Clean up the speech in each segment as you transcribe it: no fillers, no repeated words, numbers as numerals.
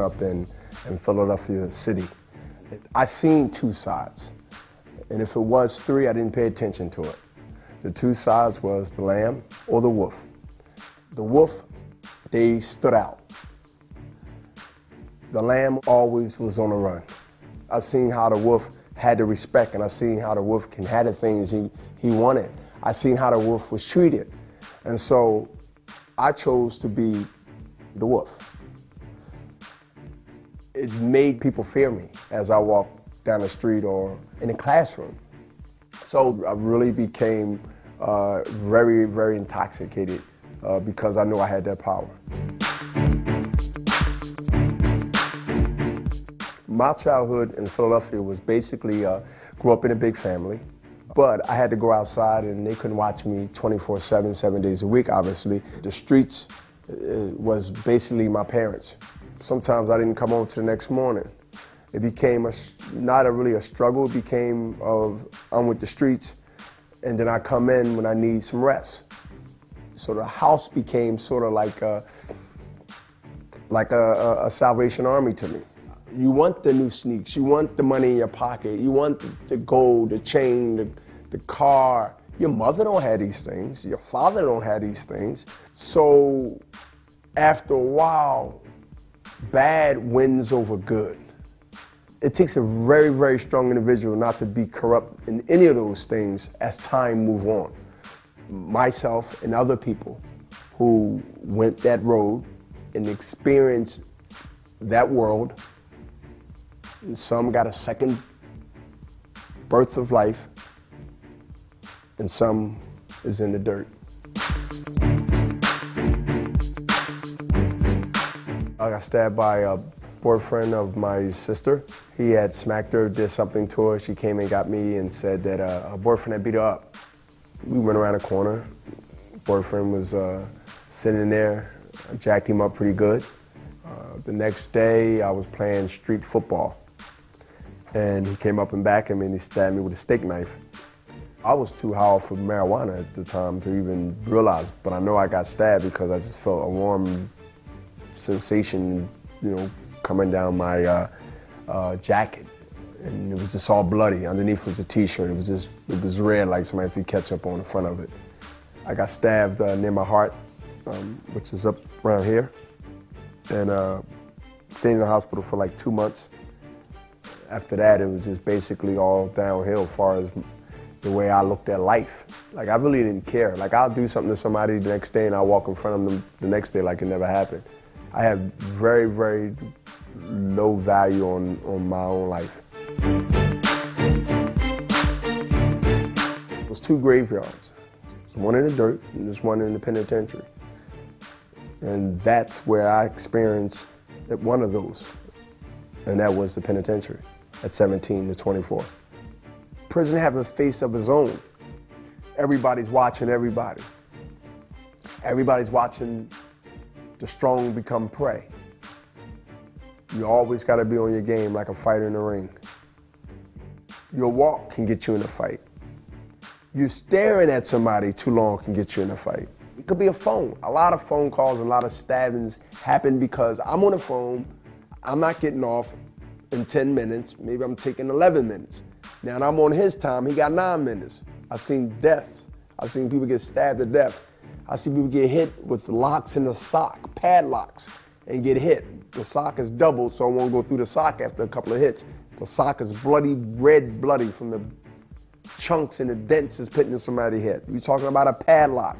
up in Philadelphia City. I seen two sides. And if it was three, I didn't pay attention to it. The two sides was the lamb or the wolf. The wolf, they stood out. The lamb always was on the run. I seen how the wolf had the respect, and I seen how the wolf can have the things he wanted. I seen how the wolf was treated. And so I chose to be the wolf. It made people fear me as I walked down the street or in the classroom. So I really became very, very intoxicated because I knew I had that power. My childhood in Philadelphia was basically, grew up in a big family, but I had to go outside and they couldn't watch me 24/7, 7 days a week, obviously. The streets was basically my parents. Sometimes I didn't come home till the next morning. It became not really a struggle, it became I'm with the streets, and then I come in when I need some rest. So the house became sort of like a Salvation Army to me. You want the new sneaks, you want the money in your pocket, you want the gold, the chain, the car. Your mother don't have these things, your father don't have these things. So after a while, bad wins over good. It takes a very, very strong individual not to be corrupt in any of those things as time moves on. Myself and other people who went that road and experienced that world, and some got a second birth of life, and some is in the dirt. I got stabbed by a boyfriend of my sister. He had smacked her, did something to her. She came and got me and said that her boyfriend had beat her up. We went around the corner. Boyfriend was sitting there. I jacked him up pretty good. The next day, I was playing street football. And he came up and back at me and he stabbed me with a steak knife. I was too high for marijuana at the time to even realize, but I know I got stabbed because I just felt a warm sensation, coming down my jacket. And it was just all bloody. Underneath was a t-shirt. It was red, like somebody threw ketchup on the front of it. I got stabbed near my heart, which is up around here. And stayed in the hospital for like 2 months. After that, it was just basically all downhill as far as the way I looked at life. Like, I really didn't care. Like, I'll do something to somebody the next day and I'll walk in front of them the next day like it never happened. I have very, very low value on my own life. It was two graveyards. There's one in the dirt and there's one in the penitentiary. And that's where I experienced one of those. And that was the penitentiary at 17 to 24. Prison have a face of its own. Everybody's watching everybody. Everybody's watching the strong become prey. You always got to be on your game like a fighter in the ring. Your walk can get you in a fight. You staring at somebody too long can get you in a fight. It could be a phone. A lot of phone calls, a lot of stabbings happen because I'm on the phone, I'm not getting off in 10 minutes, maybe I'm taking 11 minutes. Now I'm on his time, he got 9 minutes. I've seen deaths. I've seen people get stabbed to death. I see people get hit with locks in the sock, padlocks, and get hit. The sock is doubled, so I won't go through the sock after a couple of hits. The sock is bloody, red bloody from the chunks and the dents it's putting in somebody's head. We're talking about a padlock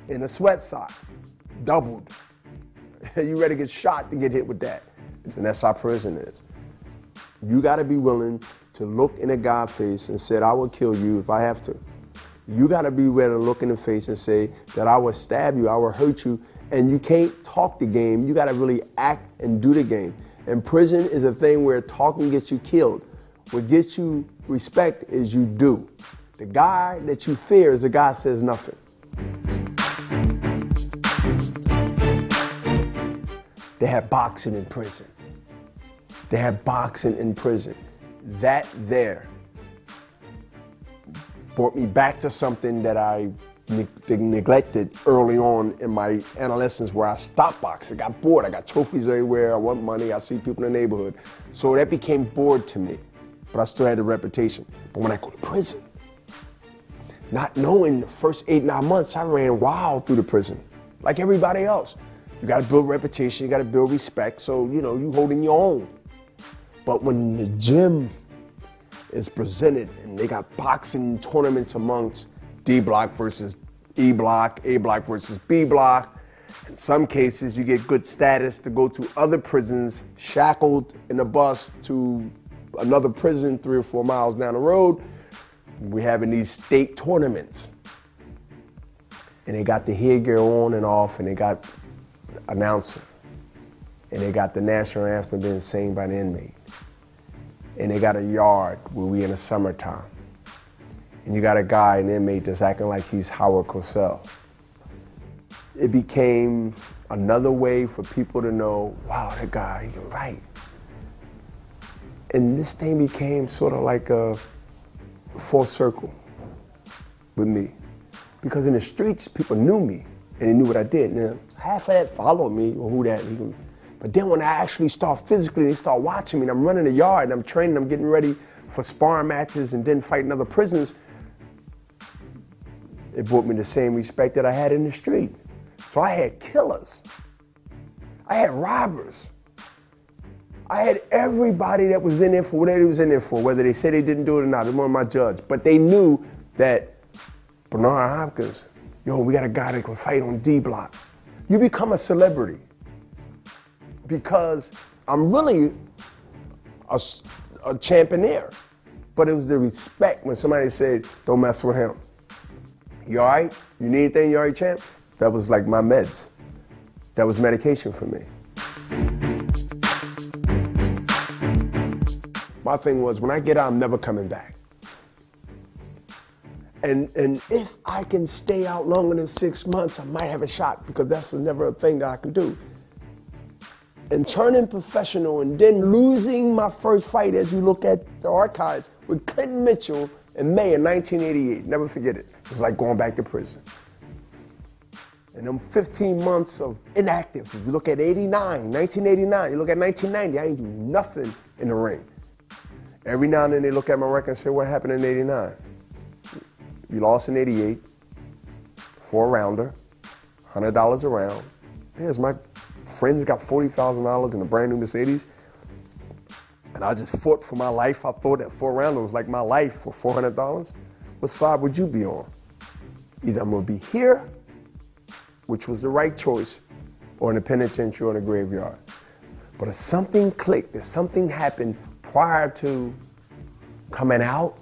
in a sweat sock, doubled. You ready to get shot to get hit with that. And that's how prison is. You gotta be willing to look in a guy's face and say, I will kill you if I have to. You gotta be ready to look in the face and say that I will stab you, I will hurt you, and you can't talk the game. You gotta really act and do the game. And prison is a thing where talking gets you killed. What gets you respect is you do. The guy that you fear is the guy that says nothing. They have boxing in prison. They have boxing in prison. That there brought me back to something that I neglected early on in my adolescence where I stopped boxing. I got bored. I got trophies everywhere. I want money. I see people in the neighborhood. So that became bored to me. But I still had the reputation. But when I go to prison, not knowing the first 8, 9 months, I ran wild through the prison, like everybody else. You gotta build reputation, you gotta build respect, so you holding your own. But when the gym is presented and they got boxing tournaments amongst D block versus E block, A block versus B block, in some cases you get good status to go to other prisons, shackled in a bus to another prison 3 or 4 miles down the road. We're having these state tournaments. And they got the headgear on and off, and they got announcer. And they got the national anthem being sang by the inmate. And they got a yard where we in the summertime. And you got a guy, an inmate, that's acting like he's Howard Cosell. It became another way for people to know, wow, that guy, he can write. And this thing became sort of like a full circle with me. Because in the streets, people knew me and they knew what I did. Now, half of that followed me, or who that, but then when I actually start physically, they start watching me and I'm running the yard and I'm training, I'm getting ready for sparring matches and then fighting other prisoners, it brought me the same respect that I had in the street. So I had killers. I had robbers. I had everybody that was in there for whatever they was in there for, whether they said they didn't do it or not. They weren't my judge. But they knew that Bernard Hopkins, yo, we got a guy that can fight on D block. You become a celebrity because I'm really a championeer. But it was the respect when somebody said, don't mess with him. You all right? You need anything? You all right, champ? That was like my meds. That was medication for me. My thing was, when I get out, I'm never coming back. And if I can stay out longer than 6 months, I might have a shot, because that's never a thing that I can do. And turning professional and then losing my first fight, as you look at the archives, with Clinton Mitchell in May of 1988. Never forget it. It was like going back to prison. And them 15 months of inactive, if you look at 1989, you look at 1990, I ain't do nothing in the ring. Every now and then they look at my record and say, what happened in 89? You lost in 88, 4-rounder, $100 a round. Here's my friends got $40,000 in a brand new Mercedes. And I just fought for my life. I thought that 4-rounder was like my life for $400. What side would you be on? Either I'm gonna be here, which was the right choice, or in the penitentiary or in the graveyard. But if something clicked, if something happened prior to coming out,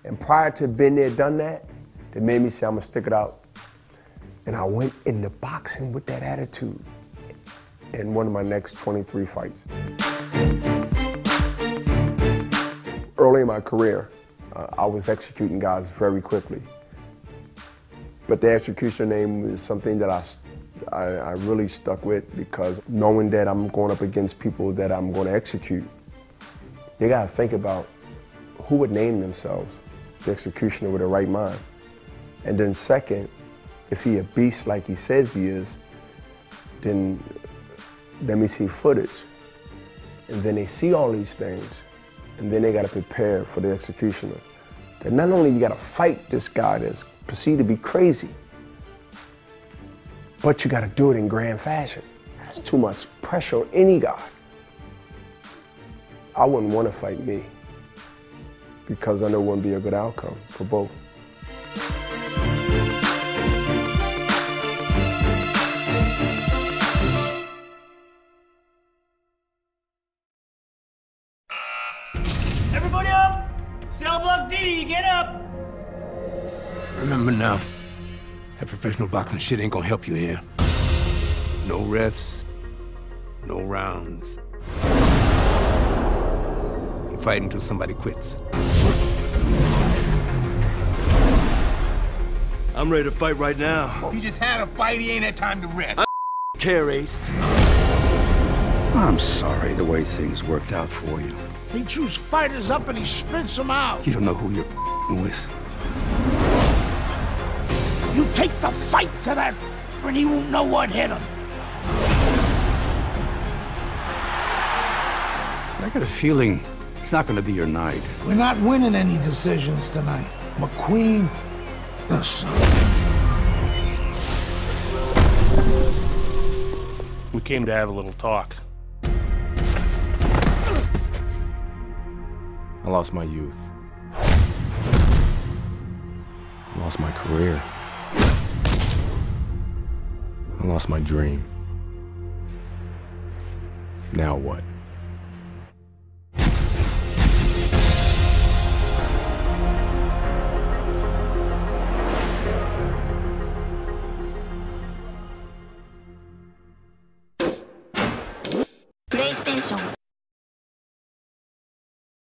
and prior to being there, done that made me say, I'm gonna stick it out. And I went into boxing with that attitude in one of my next 23 fights. Early in my career, I was executing guys very quickly. But the execution name is something that I really stuck with, because knowing that I'm going up against people that I'm going to execute, you gotta think about who would name themselves the executioner with the right mind. And then second, if he a beast like he says he is, then let me see footage. And then they see all these things, and then they gotta prepare for the executioner. That not only you gotta fight this guy that's perceived to be crazy, but you gotta do it in grand fashion. That's too much pressure on any guy. I wouldn't wanna fight me, because I know it wouldn't be a good outcome for both. Everybody up! Cell block D, get up! Remember now, that professional boxing shit ain't gonna help you here. No refs, no rounds. You fight until somebody quits. I'm ready to fight right now. He just had a fight, he ain't had time to rest. Care, Ace. I'm sorry the way things worked out for you. He chews fighters up and he spits them out. You don't know who you're with. You take the fight to that, and he won't know what hit him. I got a feeling it's not going to be your night. We're not winning any decisions tonight. McQueen, listen. We came to have a little talk. I lost my youth. I lost my career. I lost my dream. Now what?